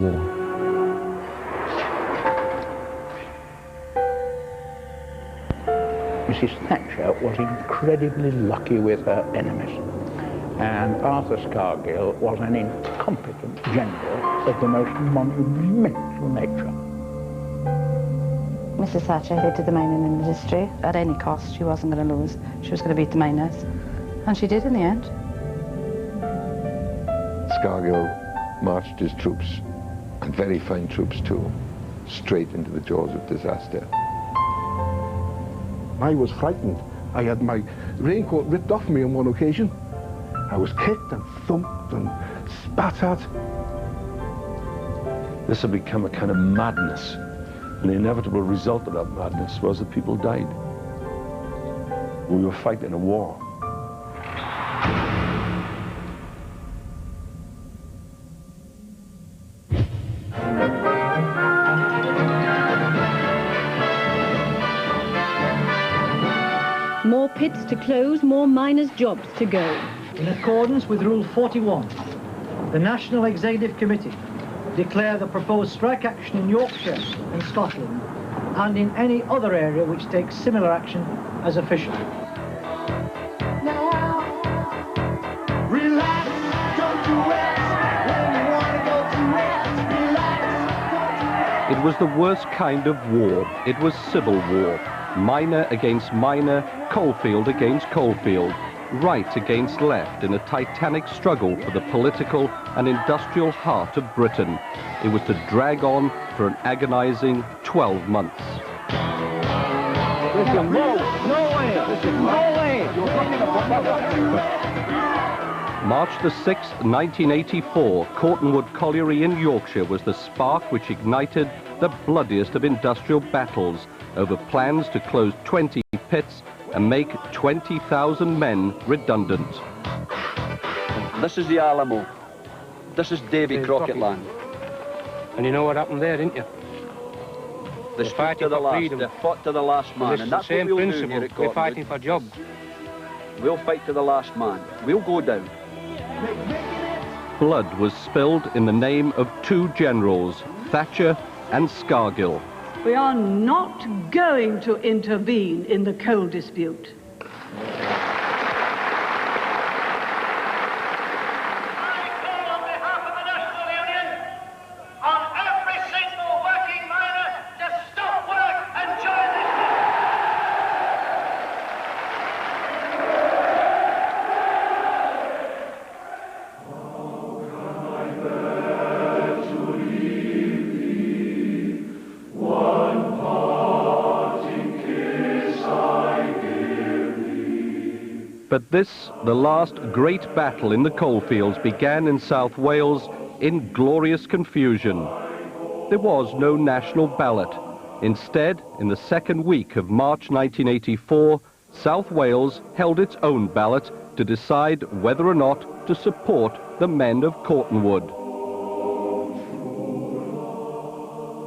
war. Mrs. Thatcher was incredibly lucky with her enemies, and Arthur Scargill was an incompetent general of the most monumental nature. Mrs. Thatcher hated the mining industry. At any cost, she wasn't going to lose. She was going to beat the miners. And she did in the end. Scargill marched his troops, and very fine troops too, straight into the jaws of disaster. I was frightened. I had my raincoat ripped off me on one occasion. I was kicked and thumped and spat at. This had become a kind of madness, and the inevitable result of that madness was that people died. We were fighting a war. More pits to close, more miners' jobs to go. In accordance with Rule 41, the National Executive Committee declare the proposed strike action in Yorkshire and Scotland and in any other area which takes similar action as official. Now, relax, don't do it. When you want to go to rest, relax, It was the worst kind of war. It was civil war. Miner against miner, coalfield against coalfield, right against left in a titanic struggle for the political and industrial heart of Britain. It was to drag on for an agonizing 12 months. Listen, no way! Listen, no way! March the 6th, 1984, Cortonwood Colliery in Yorkshire was the spark which ignited the bloodiest of industrial battles over plans to close 20 pits and make 20,000 men redundant. This is the Alamo. This is Davy Crockett land. And you know what happened there, didn't you? They stood to the last, they fought to the last man, and that's what we'll do here at Cortonwood. We're fighting for jobs. We'll fight to the last man. We'll go down. Blood was spilled in the name of two generals, Thatcher and Scargill. We are not going to intervene in the coal dispute. But this, the last great battle in the coalfields, began in South Wales in glorious confusion. There was no national ballot. Instead, in the second week of March 1984, South Wales held its own ballot to decide whether or not to support the men of Cortonwood.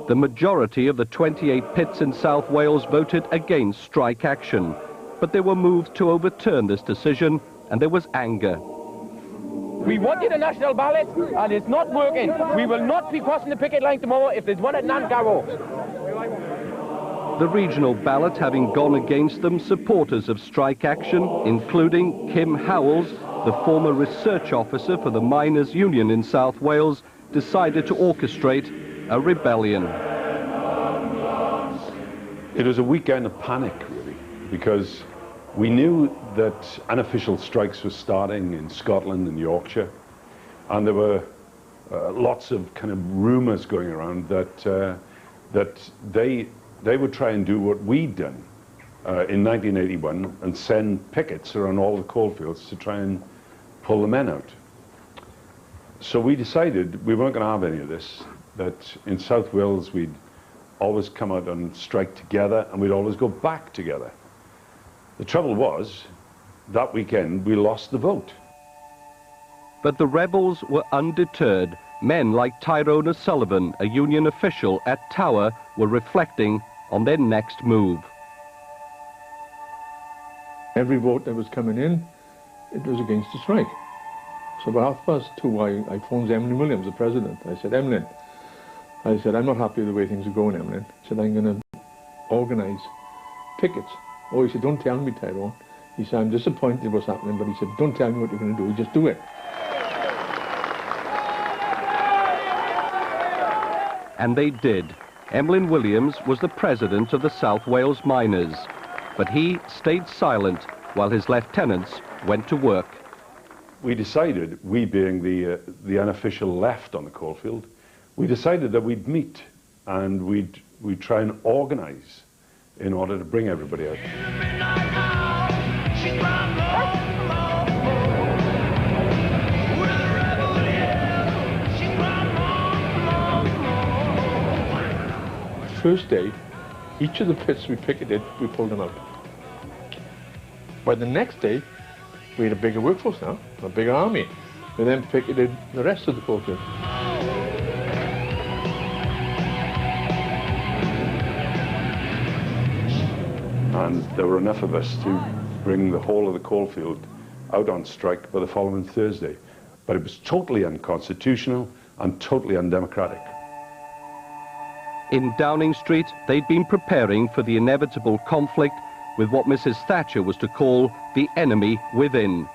The majority of the 28 pits in South Wales voted against strike action. But there were moves to overturn this decision, and there was anger. We wanted a national ballot, and it's not working. We will not be crossing the picket line tomorrow if there's one at Nancarrow. The regional ballot having gone against them, supporters of strike action, including Kim Howells, the former research officer for the Miners' Union in South Wales, decided to orchestrate a rebellion. It was a weekend of panic, really, because we knew that unofficial strikes were starting in Scotland and Yorkshire, and there were lots of kind of rumours going around that they would try and do what we'd done in 1981 and send pickets around all the coalfields to try and pull the men out. So we decided we weren't going to have any of this, that in South Wales we'd always come out and strike together, and we'd always go back together. The trouble was, that weekend we lost the vote. But the rebels were undeterred. Men like Tyrone O'Sullivan, a union official at Tower, were reflecting on their next move. Every vote that was coming in, it was against the strike. So about 2:30, I phoned Emily Williams, the president. I said, Emily, I said, I'm not happy with the way things are going, Emlyn. I said, I'm going to organise pickets. Oh, he said, don't tell me, Tyrone. He said, I'm disappointed what's happening, but he said, don't tell me what you're going to do, just do it. And they did. Emlyn Williams was the president of the South Wales Miners, but he stayed silent while his lieutenants went to work. We decided, we being the unofficial left on the coalfield, we decided that we'd meet and we'd try and organise in order to bring everybody out. First day, each of the pits we picketed, we pulled them out. By the next day, we had a bigger workforce now, a bigger army. We then picketed the rest of the coalfield. And there were enough of us to bring the whole of the coalfield out on strike by the following Thursday. But it was totally unconstitutional and totally undemocratic. In Downing Street, they'd been preparing for the inevitable conflict with what Mrs. Thatcher was to call the enemy within.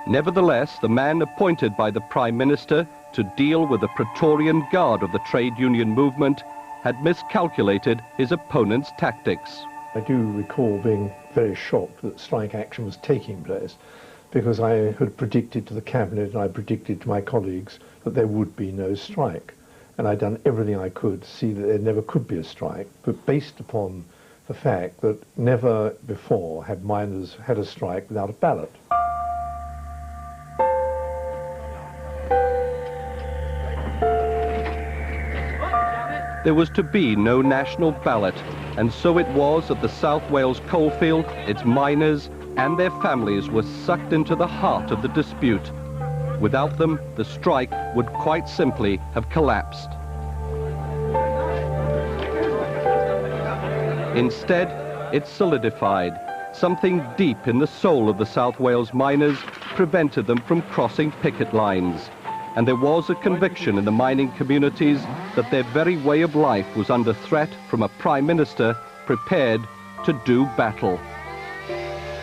Nevertheless, the man appointed by the Prime Minister to deal with the Praetorian Guard of the trade union movement had miscalculated his opponent's tactics. I do recall being very shocked that strike action was taking place, because I had predicted to the Cabinet and I predicted to my colleagues that there would be no strike. And I'd done everything I could to see that there never could be a strike, but based upon the fact that never before had miners had a strike without a ballot. There was to be no national ballot, and so it was that the South Wales coalfield, its miners and their families were sucked into the heart of the dispute. Without them, the strike would quite simply have collapsed. Instead, it solidified. Something deep in the soul of the South Wales miners prevented them from crossing picket lines. And there was a conviction in the mining communities that their very way of life was under threat from a Prime Minister prepared to do battle.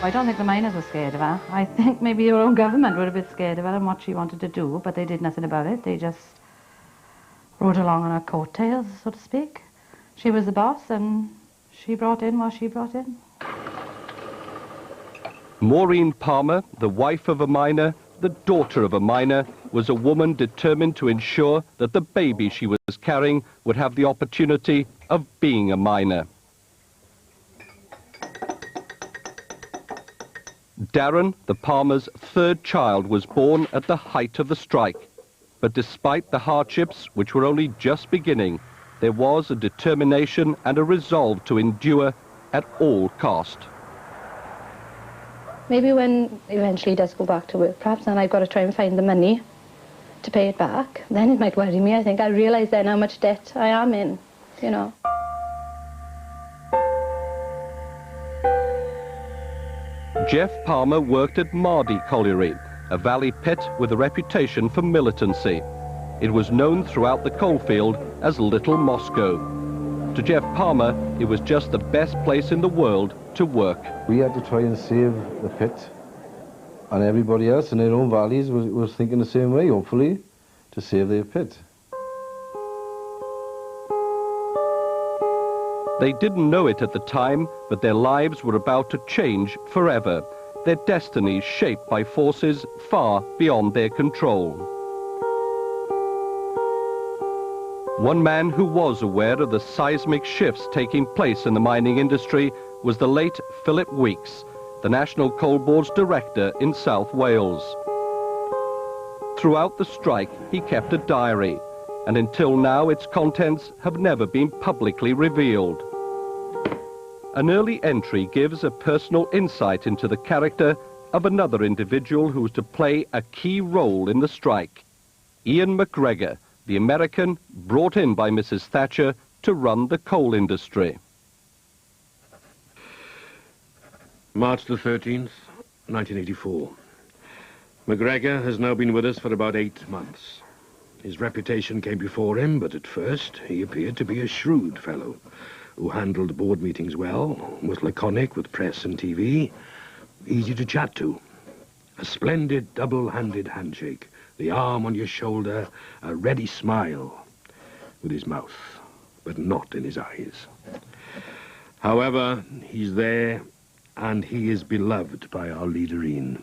I don't think the miners were scared of her. I think maybe your own government were a bit scared of her and what she wanted to do, but they did nothing about it. They just rode along on her coattails, so to speak. She was the boss and she brought in what she brought in. Maureen Palmer, the wife of a miner, the daughter of a miner, was a woman determined to ensure that the baby she was carrying would have the opportunity of being a miner. Darren, the Palmer's third child, was born at the height of the strike. But despite the hardships, which were only just beginning, there was a determination and a resolve to endure at all cost. Maybe when eventually he does go back to work, perhaps then I've got to try and find the money to pay it back. Then it might worry me. I think I'll realise then how much debt I am in, you know. Jeff Palmer worked at Mardy Colliery, a valley pit with a reputation for militancy. It was known throughout the coalfield as Little Moscow. To Jeff Palmer, it was just the best place in the world to work. We had to try and save the pit, and everybody else in their own valleys was thinking the same way, hopefully, to save their pit. They didn't know it at the time, but their lives were about to change forever, their destinies shaped by forces far beyond their control. One man who was aware of the seismic shifts taking place in the mining industry was the late Philip Weeks, the National Coal Board's director in South Wales. Throughout the strike, he kept a diary, and until now its contents have never been publicly revealed. An early entry gives a personal insight into the character of another individual who was to play a key role in the strike, Ian McGregor, the American brought in by Mrs. Thatcher to run the coal industry. March the 13th, 1984. McGregor has now been with us for about 8 months. His reputation came before him, but at first he appeared to be a shrewd fellow who handled board meetings well, was laconic with press and TV, easy to chat to. A splendid double-handed handshake, the arm on your shoulder, a ready smile with his mouth, but not in his eyes. However, he's there, and he is beloved by our leaderine.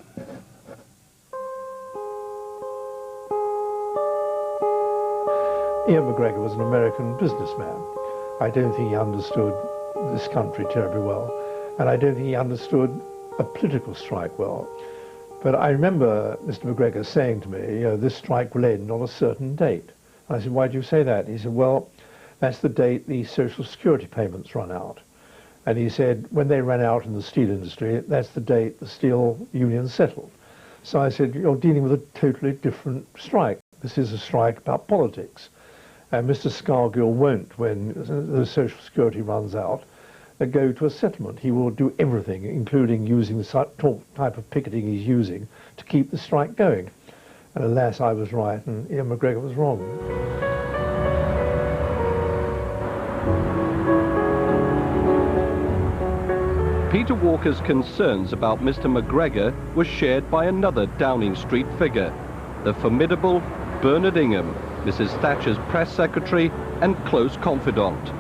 Ian McGregor was an American businessman. I don't think he understood this country terribly well, and I don't think he understood a political strike well. But I remember Mr. McGregor saying to me, you know, this strike will end on a certain date. And I said, why do you say that? He said, well, that's the date the Social Security payments run out. And he said, when they ran out in the steel industry, that's the date the steel union settled. So I said, you're dealing with a totally different strike. This is a strike about politics. And Mr. Scargill won't, when the Social Security runs out, go to a settlement. He will do everything, including using the type of picketing he's using to keep the strike going. And alas, I was right, and Ian McGregor was wrong. Peter Walker's concerns about Mr. McGregor were shared by another Downing Street figure, the formidable Bernard Ingham, Mrs. Thatcher's press secretary and close confidant.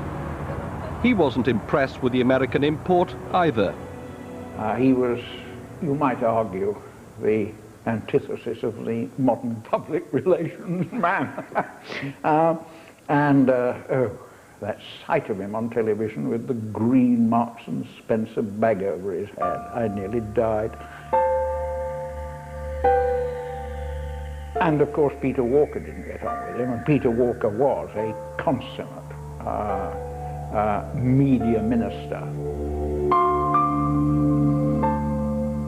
He wasn't impressed with the American import either. He was, you might argue, the antithesis of the modern public relations man. That sight of him on television with the green Marks and Spencer bag over his head, I nearly died. And of course Peter Walker didn't get on with him, and Peter Walker was a consummate media minister.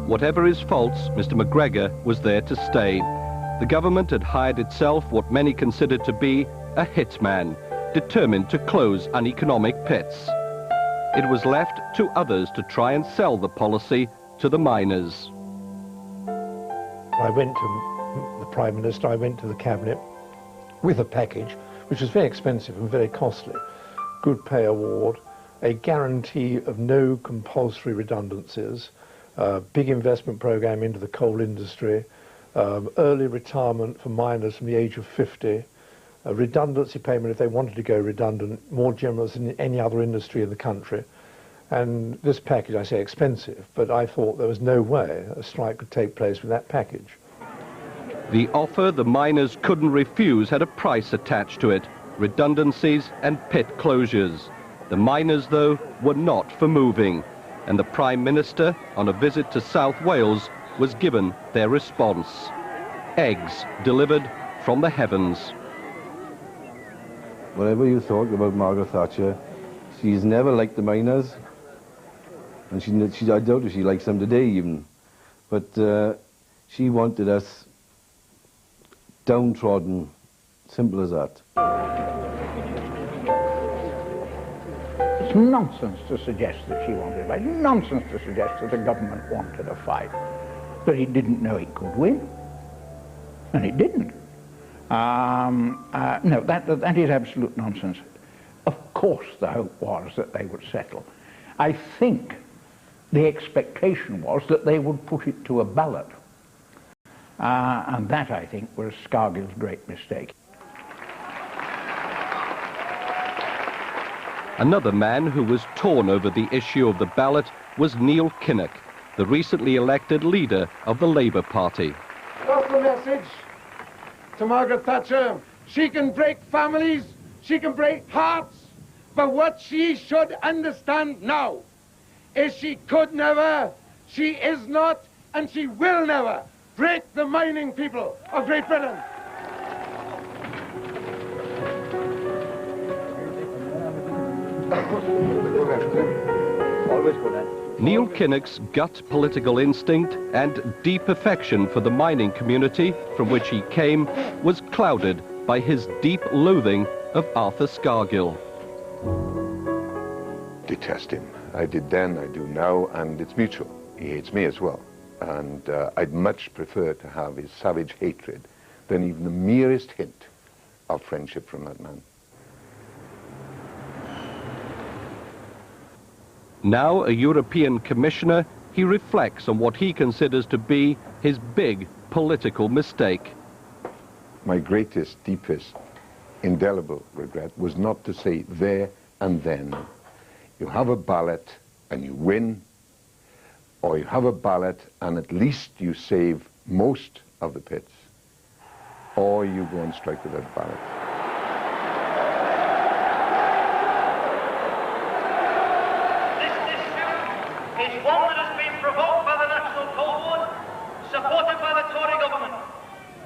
Whatever his faults, Mr. McGregor was there to stay. The government had hired itself what many considered to be a hitman, determined to close uneconomic pits. It was left to others to try and sell the policy to the miners. I went to the Prime Minister, I went to the Cabinet with a package which was very expensive and very costly. Good pay award, a guarantee of no compulsory redundancies, big investment program into the coal industry, early retirement for miners from the age of 50, a redundancy payment if they wanted to go redundant, more generous than any other industry in the country. And this package, I say expensive, but I thought there was no way a strike could take place with that package. The offer the miners couldn't refuse had a price attached to it, redundancies and pit closures. The miners, though, were not for moving, and the Prime Minister, on a visit to South Wales, was given their response. Eggs delivered from the heavens. Whatever you thought about Margaret Thatcher, she's never liked the miners, and I doubt if she likes them today even. But she wanted us downtrodden, simple as that. It's nonsense to suggest that she wanted a fight. Nonsense to suggest that the government wanted a fight. That it didn't know it could win. And it didn't. No, that is absolute nonsense. Of course the hope was that they would settle. I think the expectation was that they would put it to a ballot. And that, I think, was Scargill's great mistake. Another man who was torn over the issue of the ballot was Neil Kinnock, the recently elected leader of the Labour Party. What's the message to Margaret Thatcher? She can break families, she can break hearts, but what she should understand now is she could never, she is not, and she will never break the mining people of Great Britain. Neil Kinnock's gut political instinct and deep affection for the mining community from which he came was clouded by his deep loathing of Arthur Scargill. Detest him. I did then, I do now, and it's mutual. He hates me as well. And I'd much prefer to have his savage hatred than even the merest hint of friendship from that man. Now a European commissioner, he reflects on what he considers to be his big political mistake. My greatest, deepest, indelible regret was not to say there and then, you have a ballot and you win, or you have a ballot and at least you save most of the pits, or you go on strike with that ballot. This issue is one that has been provoked by the National Coal Board, supported by the Tory government,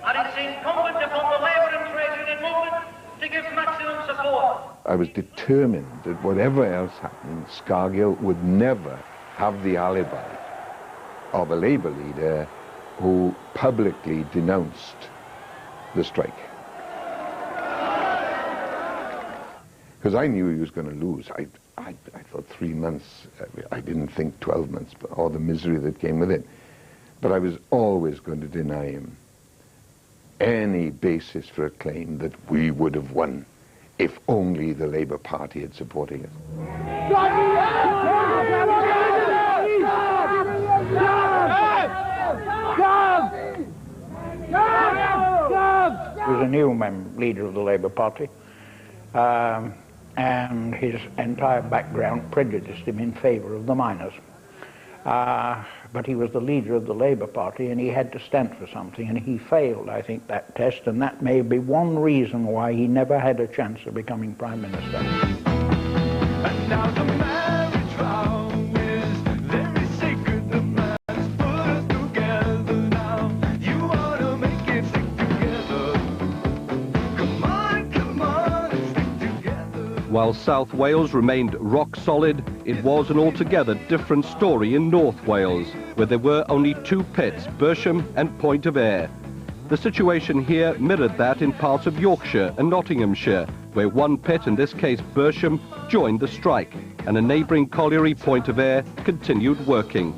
and it's incumbent upon the Labour and Trade Union movement to give maximum support. I was determined that whatever else happened, Scargill would never have the alibi of a Labour leader who publicly denounced the strike. Because I knew he was going to lose. I thought 3 months, I didn't think 12 months, but all the misery that came with it. But I was always going to deny him any basis for a claim that we would have won if only the Labour Party had supported us. He was a new leader of the Labour Party, and his entire background prejudiced him in favour of the miners. But he was the leader of the Labour Party and he had to stand for something, and he failed, I think, that test, and that may be one reason why he never had a chance of becoming Prime Minister. And now the marriage vow is very sacred. The man's put us together now. You ought to make it stick together. Come on, stick together. While South Wales remained rock solid, it was an altogether different story in North Wales, where there were only 2 pits, Bersham and Point of Ayre. The situation here mirrored that in parts of Yorkshire and Nottinghamshire, where one pit, in this case Bersham, joined the strike, and a neighbouring colliery, Point of Ayre, continued working.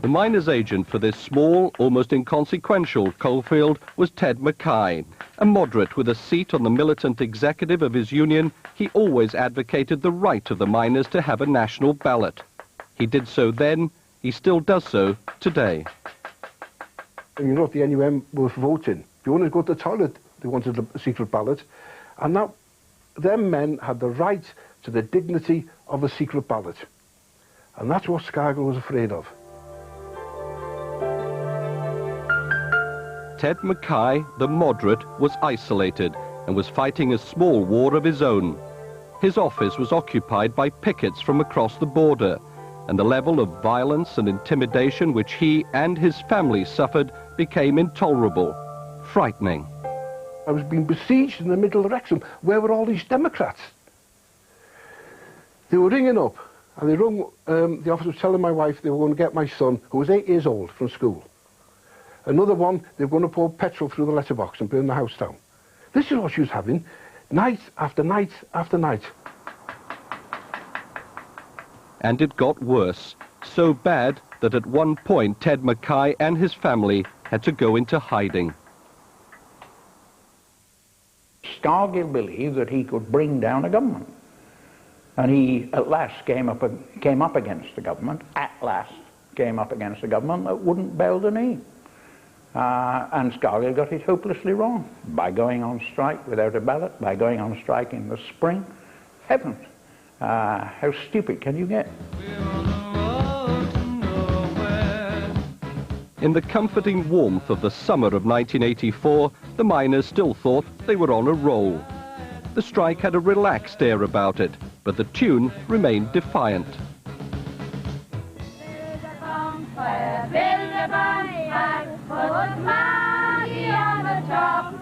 The miner's agent for this small, almost inconsequential coalfield was Ted Mackay. A moderate with a seat on the militant executive of his union, he always advocated the right of the miners to have a national ballot. He did so then, he still does so today. And you know, the NUM were voting. If you wanted to go to the toilet, they wanted a secret ballot. And now, them men had the right to the dignity of a secret ballot. And that's what Scargill was afraid of. Ted Mackay, the moderate, was isolated and was fighting a small war of his own. His office was occupied by pickets from across the border, and the level of violence and intimidation which he and his family suffered became intolerable, frightening. I was being besieged in the middle of Wrexham. Where were all these Democrats? They were ringing up, and they rung, the officer was telling my wife they were going to get my son, who was 8 years old, from school. Another one, they were going to pour petrol through the letterbox and burn the house down. This is what she was having, night after night after night. And it got worse, so bad that at one point Ted Mackay and his family had to go into hiding. Scargill believed that he could bring down a government. And he at last came up against the government, that wouldn't bend the knee. And Scargill got it hopelessly wrong by going on strike without a ballot, by going on strike in the spring. Heavens, how stupid can you get? In the comforting warmth of the summer of 1984, the miners still thought they were on a roll. The strike had a relaxed air about it, but the tune remained defiant. Put Mardy on the top,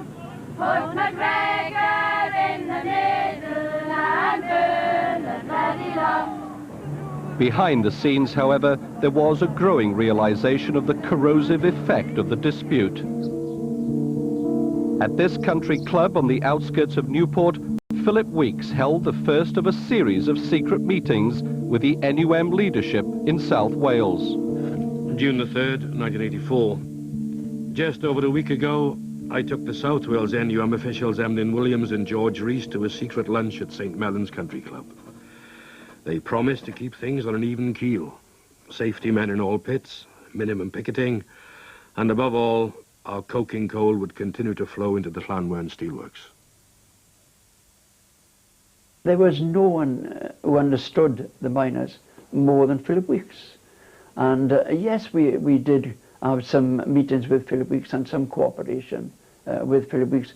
put McGregor in the middle, and burn the bloody lot. Behind the scenes, however, there was a growing realization of the corrosive effect of the dispute. At this country club on the outskirts of Newport, Philip Weeks held the first of a series of secret meetings with the NUM leadership in South Wales. June the 3rd, 1984. Just over a week ago, I took the South Wales NUM officials Emlyn Williams and George Rees to a secret lunch at St Mellons Country Club. They promised to keep things on an even keel. Safety men in all pits, minimum picketing, and above all, our coking coal would continue to flow into the Llanwern steelworks. There was no one who understood the miners more than Philip Weeks. And yes, we did have some meetings with Philip Weeks and some cooperation with Philip Weeks.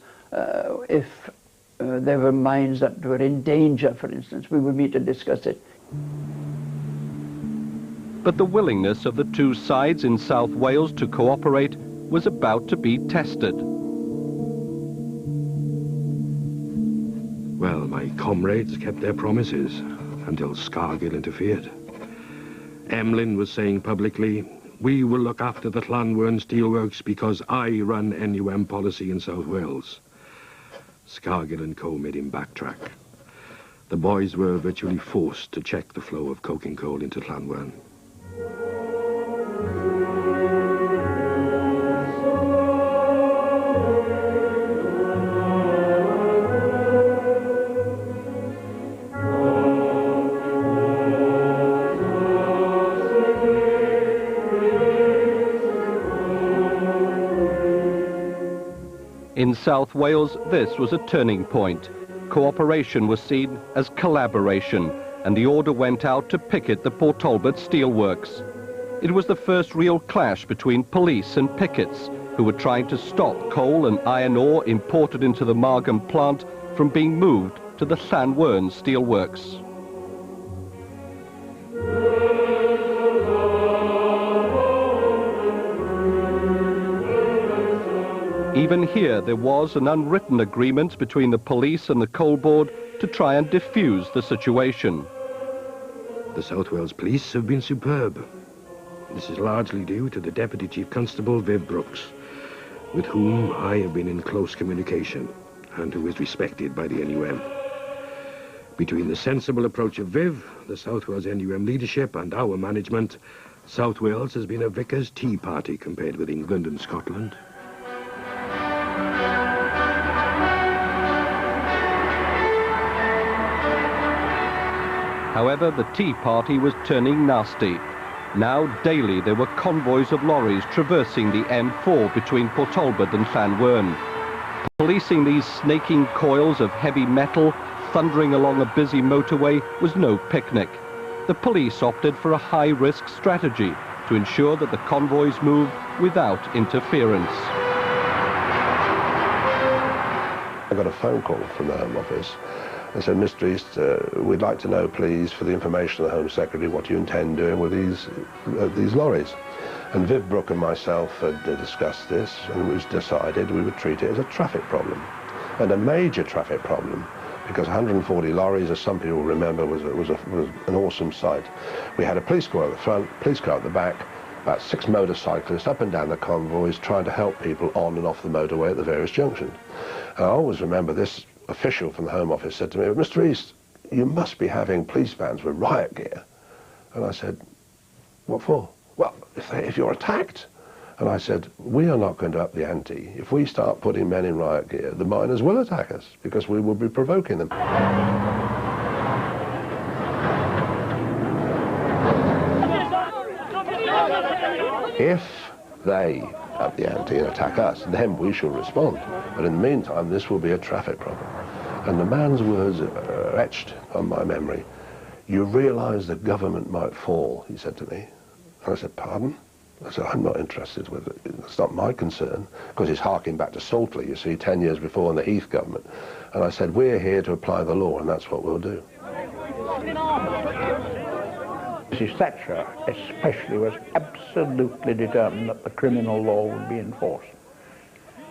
If there were mines that were in danger, for instance, we would meet and discuss it. But the willingness of the two sides in South Wales to cooperate was about to be tested. Well, my comrades kept their promises until Scargill interfered. Emlyn was saying publicly, "We will look after the Llanwern steelworks because I run NUM policy in South Wales." Scargill and co made him backtrack. The boys were virtually forced to check the flow of coking coal into Llanwern. In South Wales, this was a turning point. Cooperation was seen as collaboration, and the order went out to picket the Port Talbot steelworks. It was the first real clash between police and pickets, who were trying to stop coal and iron ore imported into the Margam plant from being moved to the Llanwern steelworks. Even here, there was an unwritten agreement between the police and the coal board to try and defuse the situation. The South Wales Police have been superb. This is largely due to the Deputy Chief Constable, Viv Brooks, with whom I have been in close communication and who is respected by the NUM. Between the sensible approach of Viv, the South Wales NUM leadership and our management, South Wales has been a vicar's tea party compared with England and Scotland. However, the tea party was turning nasty. Now, daily, there were convoys of lorries traversing the M4 between Port Talbot and Llanwern. Policing these snaking coils of heavy metal thundering along a busy motorway was no picnic. The police opted for a high-risk strategy to ensure that the convoys moved without interference. I got a phone call from the Home Office. They said, "Mr. East, we'd like to know, please, for the information of the Home Secretary, what you intend doing with these lorries." And Viv Brooke and myself had discussed this, and it was decided we would treat it as a traffic problem, and a major traffic problem, because 140 lorries, as some people remember, was an awesome sight. We had a police car at the front, police car at the back, about 6 motorcyclists up and down the convoys trying to help people on and off the motorway at the various junctions. And I always remember this official from the Home Office said to me, "Mr. East, you must be having police vans with riot gear." And I said, "What for?" "Well, if you're attacked." And I said, "We are not going to up the ante. If we start putting men in riot gear, the miners will attack us because we will be provoking them." If they up the ante and attack us, then we shall respond. But in the meantime, this will be a traffic problem. And the man's words are etched on my memory. "You realise the government might fall," he said to me. And I said, "Pardon?" I said, "I'm not interested with it. It's not my concern," because it's harking back to Saltley, you see, 10 years before in the Heath government. And I said, "We're here to apply the law, and that's what we'll do." Mrs. Thatcher especially was absolutely determined that the criminal law would be enforced.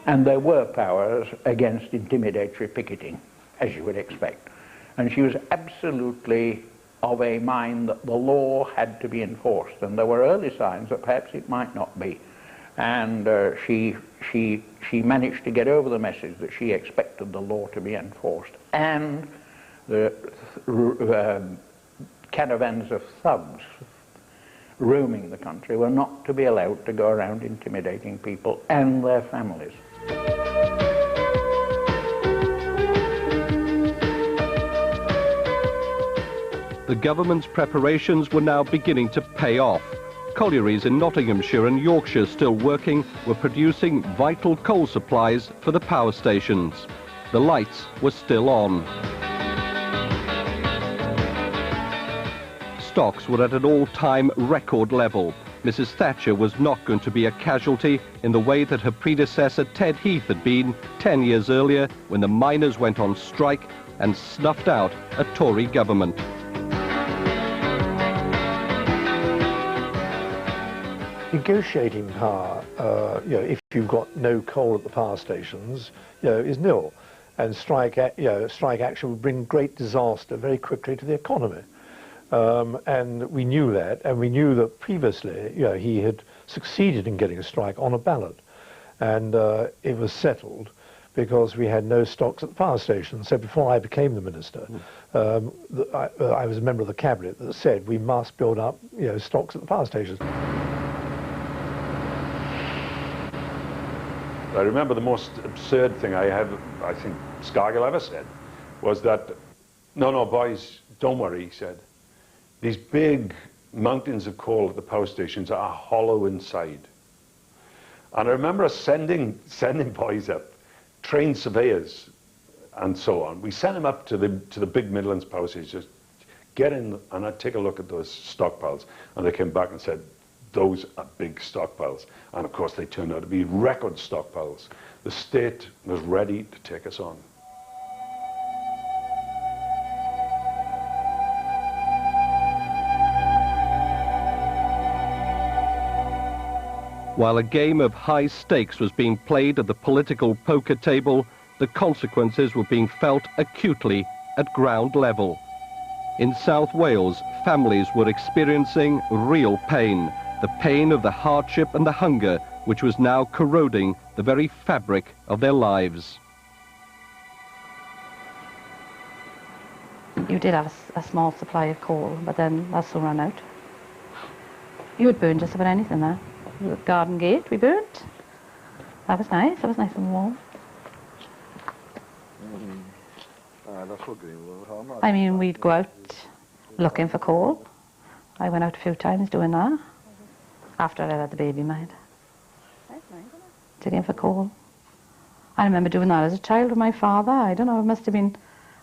And there were powers against intimidatory picketing, as you would expect. And she was absolutely of a mind that the law had to be enforced. And there were early signs that perhaps it might not be. And she managed to get over the message that she expected the law to be enforced. And the caravans of thugs roaming the country were not to be allowed to go around intimidating people and their families. The government's preparations were now beginning to pay off. Collieries in Nottinghamshire and Yorkshire still working were producing vital coal supplies for the power stations. The lights were still on. Stocks were at an all-time record level. Mrs. Thatcher was not going to be a casualty in the way that her predecessor Ted Heath had been 10 years earlier when the miners went on strike and snuffed out a Tory government. Negotiating power, if you've got no coal at the power stations, is nil, and strike action would bring great disaster very quickly to the economy. And we knew that, and we knew that previously, he had succeeded in getting a strike on a ballot, and it was settled because we had no stocks at the power station. So before I became the minister, I was a member of the cabinet that said we must build up, stocks at the power stations. I remember the most absurd thing I think Scargill ever said, was that, no, boys, don't worry, he said. These big mountains of coal at the power stations are hollow inside. And I remember us sending boys up, trained surveyors and so on. We sent them up to the big Midlands power stations, just get in and I'd take a look at those stockpiles. And they came back and said, those are big stockpiles. And of course they turned out to be record stockpiles. The state was ready to take us on. While a game of high stakes was being played at the political poker table, the consequences were being felt acutely at ground level. In South Wales, families were experiencing real pain, the pain of the hardship and the hunger which was now corroding the very fabric of their lives. You did have a small supply of coal, but then that soon ran out. You would burn just about anything there. The garden gate we burnt. That was nice and warm. I mean, we'd go out looking for coal. I went out a few times doing that after I had the baby made. Digging for coal. I remember doing that as a child with my father. I don't know, it must have been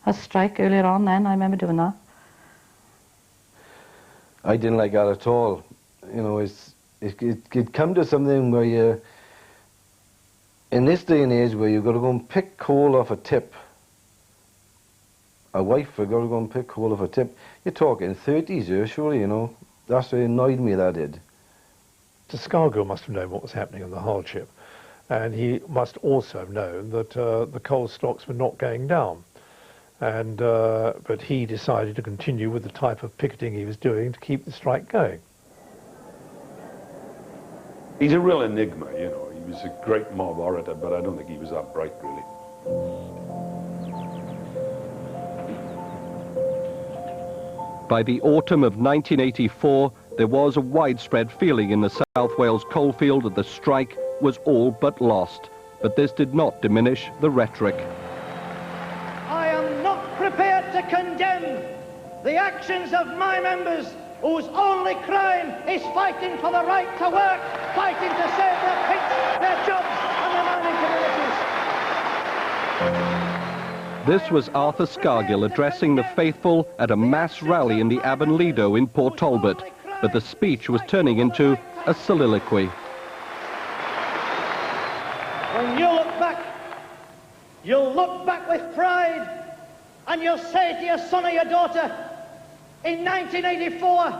a strike earlier on then. I remember doing that. I didn't like that at all. You know, it come to something where you, in this day and age where you've got to go and pick coal off a tip, a wife has got to go and pick coal off a tip, you're talking 30s here, surely, you know. That's what annoyed me, that did. So Scargill must have known what was happening in the hardship, and he must also have known that the coal stocks were not going down. And but he decided to continue with the type of picketing he was doing to keep the strike going. He's a real enigma, you know. He was a great mob orator, but I don't think he was that bright, really. By the autumn of 1984, there was a widespread feeling in the South Wales coalfield that the strike was all but lost. But this did not diminish the rhetoric. I am not prepared to condemn the actions of my members whose only crime is fighting for the right to work, fighting to save their pits, their jobs and their mining communities. This was Arthur Scargill addressing the faithful at a mass rally in the Avon Lido in Port Talbot, but the speech was turning into a soliloquy. When you look back, you'll look back with pride and you'll say to your son or your daughter, in 1984,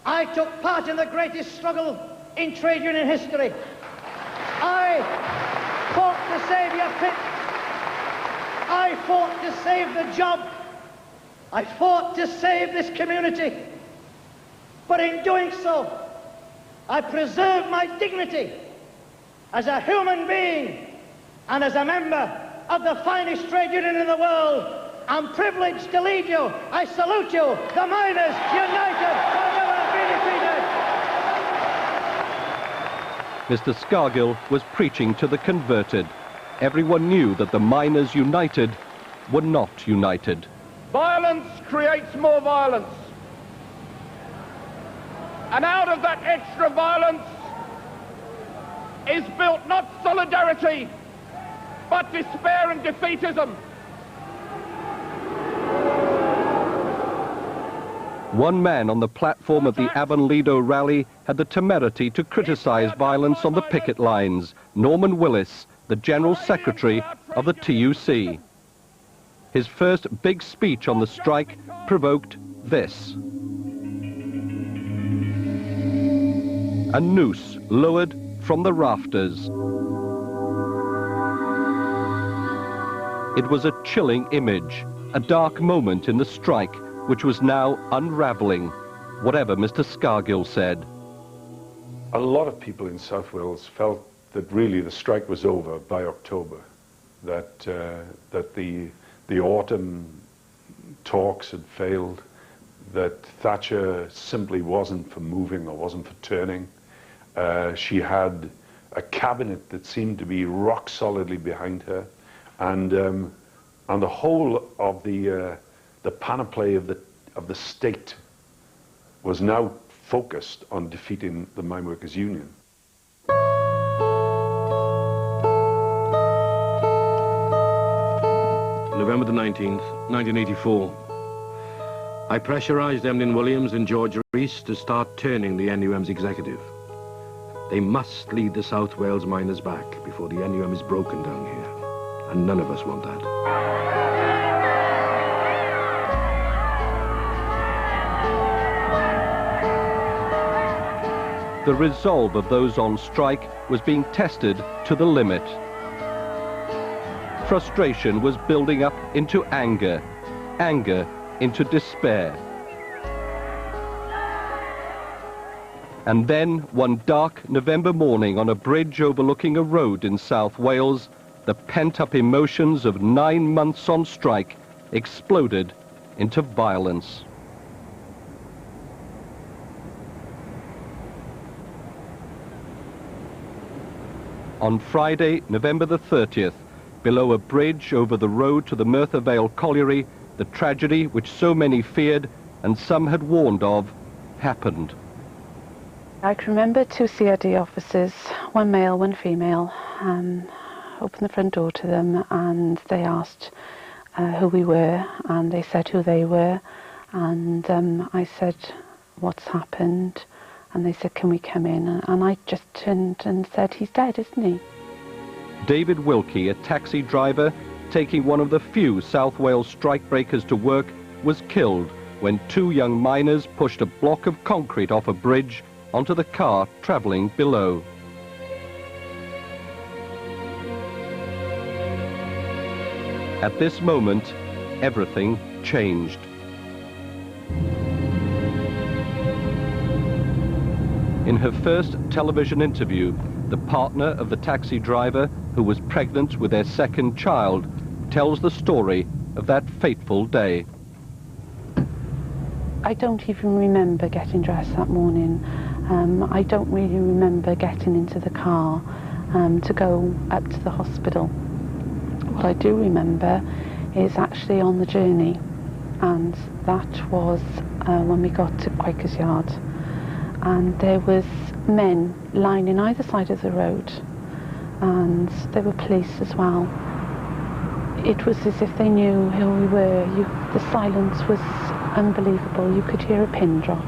I took part in the greatest struggle in trade union history. I fought to save your pit. I fought to save the job. I fought to save this community. But in doing so, I preserved my dignity as a human being and as a member of the finest trade union in the world. I'm privileged to lead you. I salute you, the miners united, will never be defeated. Mr. Scargill was preaching to the converted. Everyone knew that the miners united were not united. Violence creates more violence. And out of that extra violence is built not solidarity, but despair and defeatism. One man on the platform of the Avonlido rally had the temerity to criticize violence on the picket lines, Norman Willis, the General Secretary of the TUC. His first big speech on the strike provoked this. A noose lowered from the rafters. It was a chilling image, a dark moment in the strike, which was now unravelling, whatever Mr. Scargill said. A lot of people in South Wales felt that really the strike was over by October, that the autumn talks had failed, that Thatcher simply wasn't for moving or wasn't for turning. She had a cabinet that seemed to be rock solidly behind her, and the whole of the panoply of the state was now focused on defeating the Mine Workers Union. November the 19th, 1984. I pressurized Emlyn Williams and George Rees to start turning the NUM's executive. They must lead the South Wales miners back before the NUM is broken down here. And none of us want that. The resolve of those on strike was being tested to the limit. Frustration was building up into anger, anger into despair. And then, one dark November morning on a bridge overlooking a road in South Wales, the pent-up emotions of 9 months on strike exploded into violence. On Friday, November the 30th, below a bridge over the road to the Merthyr Vale colliery, the tragedy which so many feared and some had warned of happened. I can remember 2 CRD officers, one male, one female, opened the front door to them and they asked who we were, and they said who they were, and I said, what's happened? And they said, can we come in? And I just turned and said, he's dead, isn't he? David Wilkie, a taxi driver taking one of the few South Wales strikebreakers to work, was killed when 2 young miners pushed a block of concrete off a bridge onto the car travelling below. At this moment, everything changed. In her first television interview, the partner of the taxi driver, who was pregnant with their second child, tells the story of that fateful day. I don't even remember getting dressed that morning. I don't really remember getting into the car to go up to the hospital. What I do remember is actually on the journey, and that was when we got to Quakers Yard. And there was men lining either side of the road, and there were police as well. It was as if they knew who we were. The silence was unbelievable. You could hear a pin drop,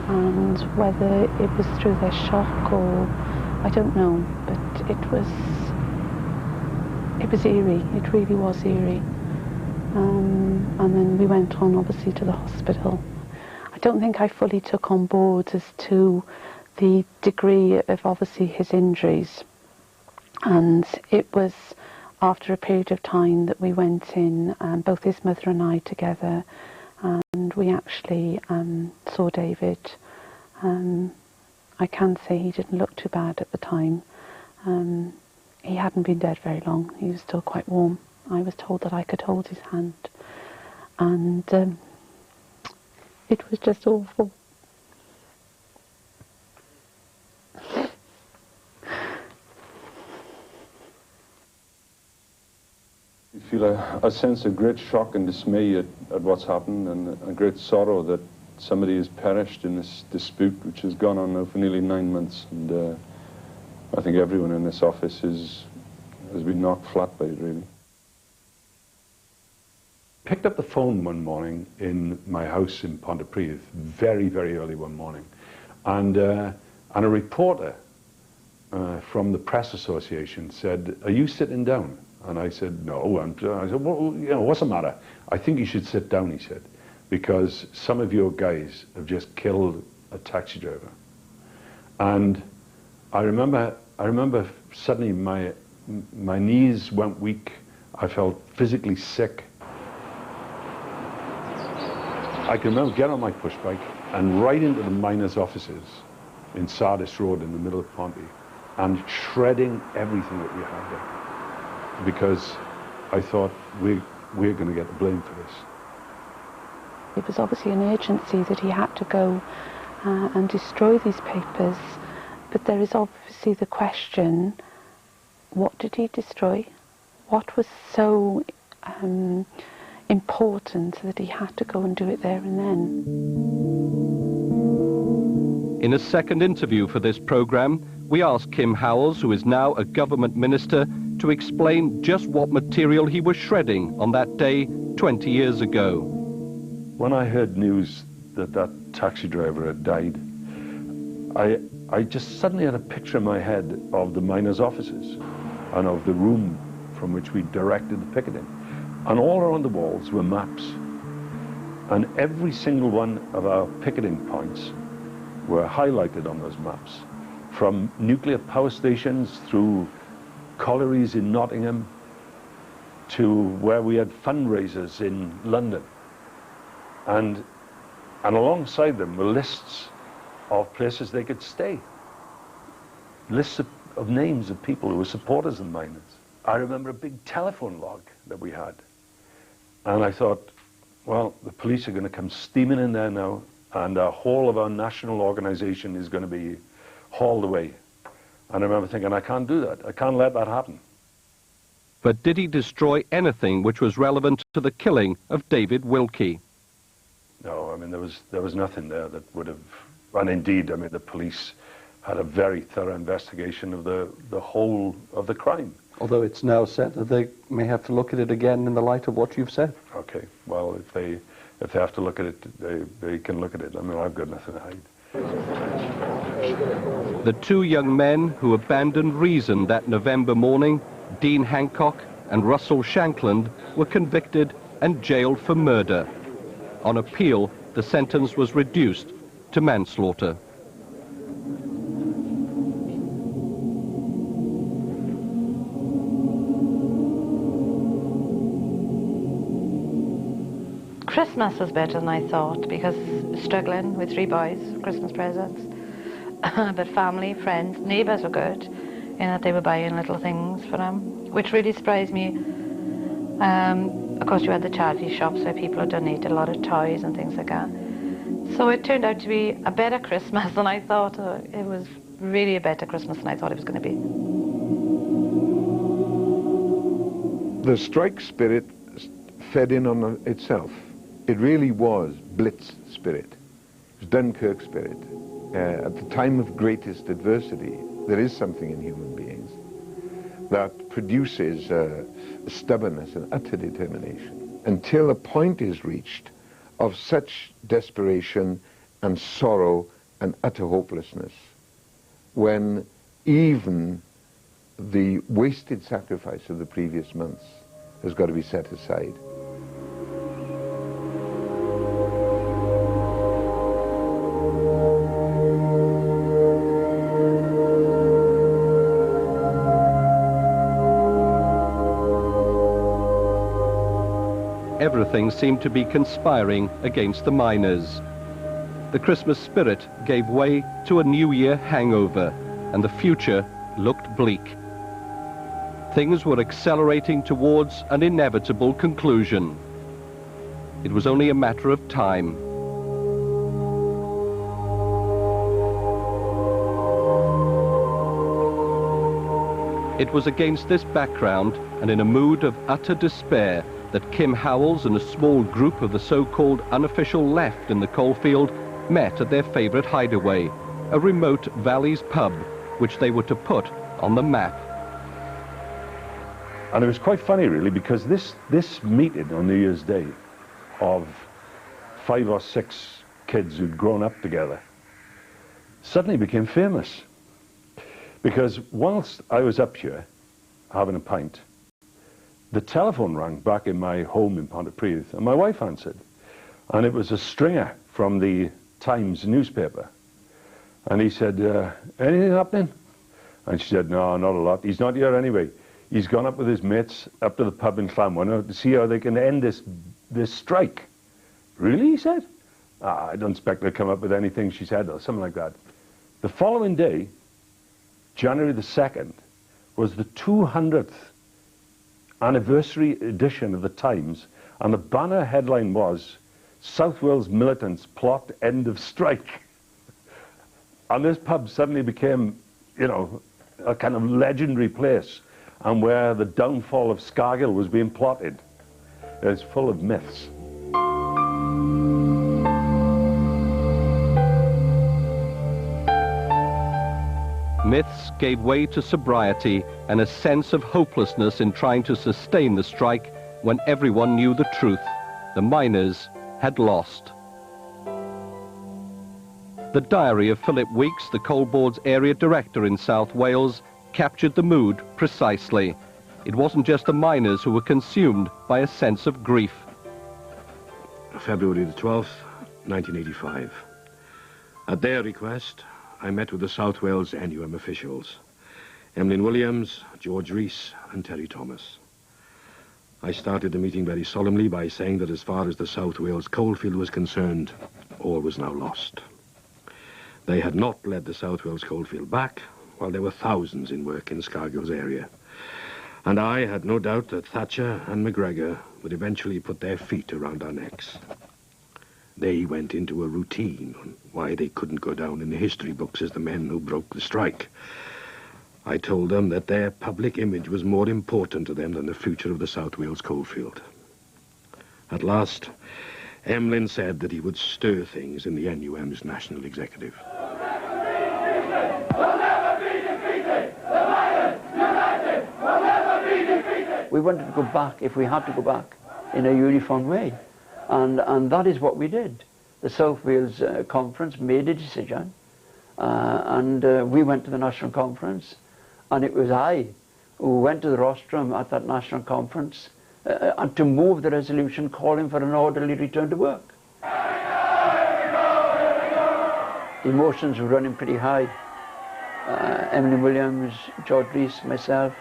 and whether it was through their shock or I don't know, but it was eerie. It really was eerie. And then we went on obviously to the hospital. I don't think I fully took on board as to the degree of obviously his injuries, and it was after a period of time that we went in, both his mother and I together, and we actually saw David. I can say he didn't look too bad at the time. He hadn't been dead very long. He was still quite warm. I was told that I could hold his hand, and it was just awful. You feel a sense of great shock and dismay at what's happened, and a great sorrow that somebody has perished in this dispute which has gone on now for nearly 9 months. And I think everyone in this office has been knocked flat by it, really. Picked up the phone one morning in my house in Pontypridd, very, very early one morning, and a reporter from the Press Association said, "Are you sitting down?" And I said, "No." And I said, "Well, you know, what's the matter?" "I think you should sit down," he said, "because some of your guys have just killed a taxi driver." And I remember suddenly my knees went weak. I felt physically sick. I can remember getting on my push bike and right into the miners' offices in Sardis Road in the middle of Ponty and shredding everything that we had there, because I thought we're going to get the blame for this. It was obviously an urgency that he had to go and destroy these papers, but there is obviously the question, what did he destroy? What was so important that he had to go and do it there and then? In a second interview for this programme, we asked Kim Howells, who is now a government minister, to explain just what material he was shredding on that day 20 years ago. When I heard news that that taxi driver had died, I just suddenly had a picture in my head of the miners' offices and of the room from which we directed the picketing. And all around the walls were maps. And every single one of our picketing points were highlighted on those maps, from nuclear power stations through collieries in Nottingham to where we had fundraisers in London. And alongside them were lists of places they could stay, lists of names of people who were supporters of the miners. I remember a big telephone log that we had. And I thought, well, the police are going to come steaming in there now, and the whole of our national organisation is going to be hauled away. And I remember thinking, I can't do that. I can't let that happen. But did he destroy anything which was relevant to the killing of David Wilkie? No, I mean, there was nothing there that would have... And indeed, I mean, the police had a very thorough investigation of the whole of the crime. Although it's now said that they may have to look at it again in the light of what you've said. Okay, well, if they have to look at it, they can look at it. I mean, I've got nothing to hide. The two young men who abandoned reason that November morning, Dean Hancock and Russell Shankland, were convicted and jailed for murder. On appeal, the sentence was reduced to manslaughter. Christmas was better than I thought, because struggling with 3 boys, Christmas presents. But family, friends, neighbours were good, in that they were buying little things for them, which really surprised me. Of course, you had the charity shops where people had donated a lot of toys and things like that. So it turned out to be a better Christmas than I thought. It was really a better Christmas than I thought it was going to be. The strike spirit fed in on itself. It really was Blitz spirit. It was Dunkirk spirit. At the time of greatest adversity, there is something in human beings that produces stubbornness and utter determination until a point is reached of such desperation and sorrow and utter hopelessness, when even the wasted sacrifice of the previous months has got to be set aside. Everything seemed to be conspiring against the miners. The Christmas spirit gave way to a New Year hangover, and the future looked bleak. Things were accelerating towards an inevitable conclusion. It was only a matter of time. It was against this background and in a mood of utter despair that Kim Howells and a small group of the so-called unofficial left in the coalfield met at their favourite hideaway, a remote Valleys pub, which they were to put on the map. And it was quite funny, really, because this meeting on New Year's Day of 5 or 6 kids who'd grown up together suddenly became famous. Because whilst I was up here having a pint, the telephone rang back in my home in Pontypridd, and my wife answered. And it was a stringer from the Times newspaper. And he said, anything happening? And she said, no, not a lot. He's not here anyway. He's gone up with his mates up to the pub in Llanwern to see how they can end this strike. Really, he said? I don't expect they'll come up with anything, she said, or something like that. The following day, January the 2nd, was the 200th anniversary edition of the Times, and the banner headline was, South Wales militants plot end of strike. And this pub suddenly became, you know, a kind of legendary place, and where the downfall of Scargill was being plotted. It's full of myths. Myths gave way to sobriety and a sense of hopelessness in trying to sustain the strike when everyone knew the truth. The miners had lost. The diary of Philip Weeks, the Coal Board's area director in South Wales, captured the mood precisely. It wasn't just the miners who were consumed by a sense of grief. February the 12th, 1985. At their request, I met with the South Wales NUM officials, Emlyn Williams, George Rees and Terry Thomas. I started the meeting very solemnly by saying that as far as the South Wales coalfield was concerned, all was now lost. They had not led the South Wales coalfield back, while there were thousands in work in Scargill's area. And I had no doubt that Thatcher and McGregor would eventually put their feet around our necks. They went into a routine on why they couldn't go down in the history books as the men who broke the strike. I told them that their public image was more important to them than the future of the South Wales coalfield. At last, Emlyn said that he would stir things in the NUM's national executive. We wanted to go back, if we had to go back, in a uniform way. And that is what we did. The South Wales Conference made a decision, and we went to the National Conference, and it was I who went to the rostrum at that National Conference and to move the resolution calling for an orderly return to work. The emotions were running pretty high. Emlyn Williams, George Rees, myself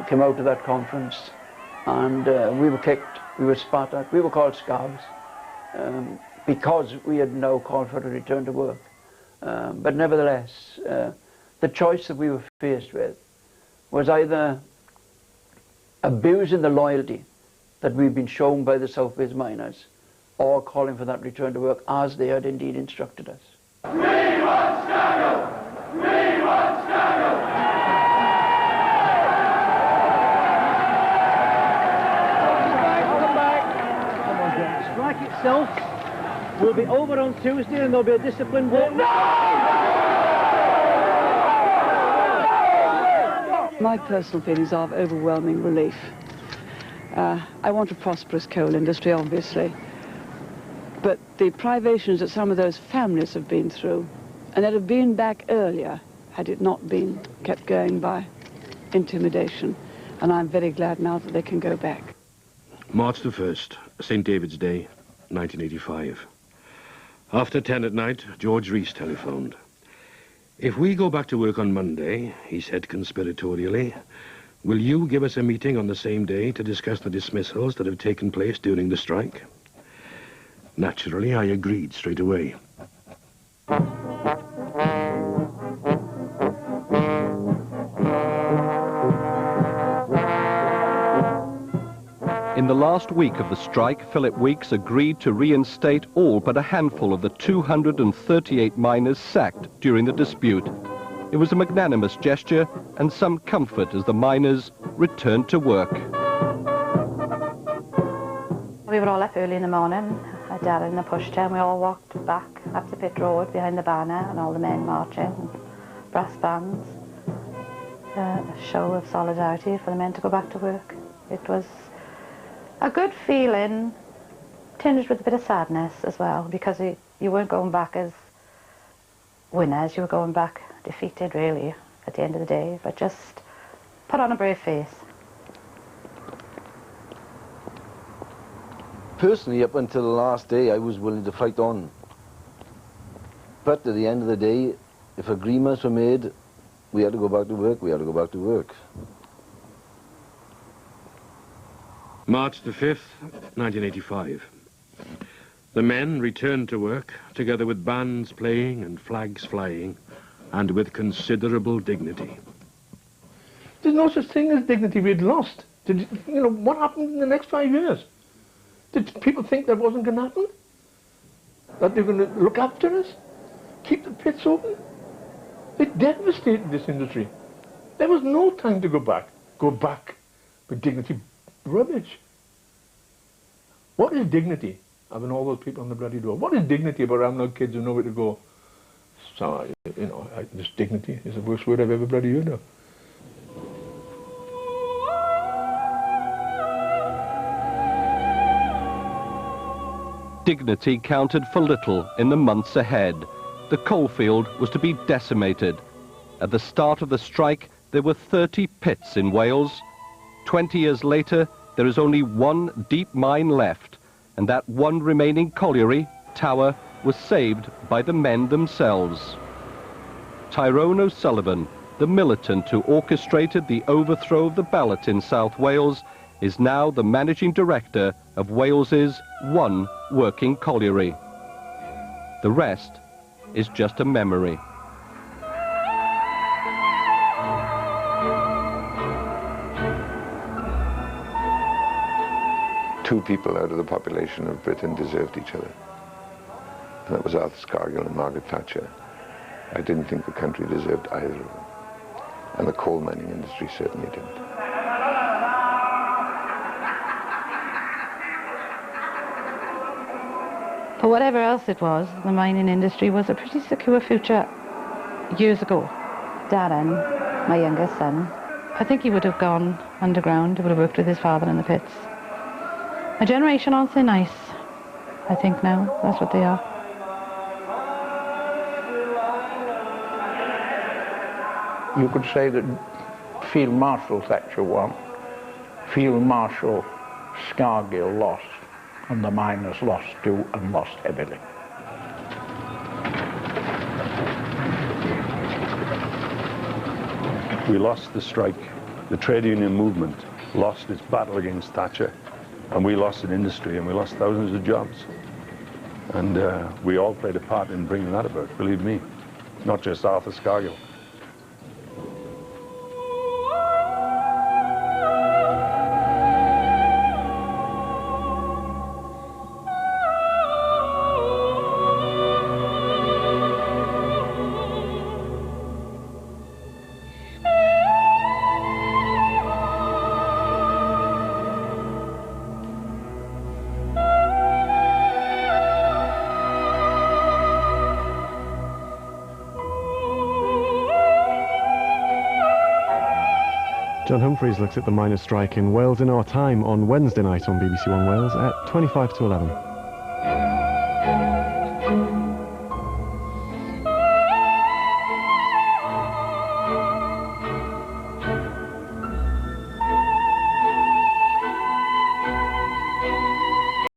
came out of that conference, and we were kicked, we were spat at, we were called scabs because we had now called for a return to work. But nevertheless, the choice that we were faced with was either abusing the loyalty that we've been shown by the South Wales miners, or calling for that return to work as they had indeed instructed us. We want Scargill! We want Scargill! Come back. Come on, James. Strike itself will be over on Tuesday and there'll be a disciplined vote. My personal feelings are of overwhelming relief. I want a prosperous coal industry, obviously, but the privations that some of those families have been through, and they'd have been back earlier had it not been kept going by intimidation, and I'm very glad now that they can go back. March the 1st, St. David's Day, 1985. After 10 at night, George Rees telephoned. If we go back to work on Monday, he said conspiratorially, will you give us a meeting on the same day to discuss the dismissals that have taken place during the strike? Naturally, I agreed straight away. In the last week of the strike, Philip Weeks agreed to reinstate all but a handful of the 238 miners sacked during the dispute. It was a magnanimous gesture and some comfort as the miners returned to work. We were all up early in the morning, Dad in the pushchair, and we all walked back up the pit road behind the banner and all the men marching, and brass bands. A show of solidarity for the men to go back to work. It was a good feeling, tinged with a bit of sadness as well, because you weren't going back as winners, you were going back defeated really at the end of the day, but just put on a brave face. Personally, up until the last day, I was willing to fight on. But at the end of the day, if agreements were made, we had to go back to work, we had to go back to work. March the 5th, 1985. The men returned to work, together with bands playing and flags flying, and with considerable dignity. There's no such thing as dignity we'd lost. You know, what happened in the next 5 years? Did people think that wasn't going to happen? That they were going to look after us? Keep the pits open? They devastated this industry. There was no time to go back. Go back with dignity. Rubbish. What is dignity? Having all those people on the bloody door. What is dignity about having no kids who know where to go? So, you know, this dignity is the worst word I've ever bloody heard of. Dignity counted for little in the months ahead. The coalfield was to be decimated. At the start of the strike, there were 30 pits in Wales. 20 years later, there is only one deep mine left, and that one remaining colliery, Tower, was saved by the men themselves. Tyrone O'Sullivan, the militant who orchestrated the overthrow of the ballot in South Wales, is now the managing director of Wales's one working colliery. The rest is just a memory. Two people out of the population of Britain deserved each other. And that was Arthur Scargill and Margaret Thatcher. I didn't think the country deserved either of them. And the coal mining industry certainly didn't. For whatever else it was, the mining industry was a pretty secure future years ago. Darren, my youngest son, I think he would have gone underground, he would have worked with his father in the pits. My generation aren't so nice, I think now, that's what they are. You could say that Field Marshal Thatcher won, Field Marshal Scargill lost, and the miners lost too, and lost heavily. We lost the strike. The trade union movement lost its battle against Thatcher, and we lost an industry, and we lost thousands of jobs. And we all played a part in bringing that about, believe me, not just Arthur Scargill. John Humphreys looks at the miners' strike in Wales in our time on Wednesday night on BBC One Wales at 25 to 11.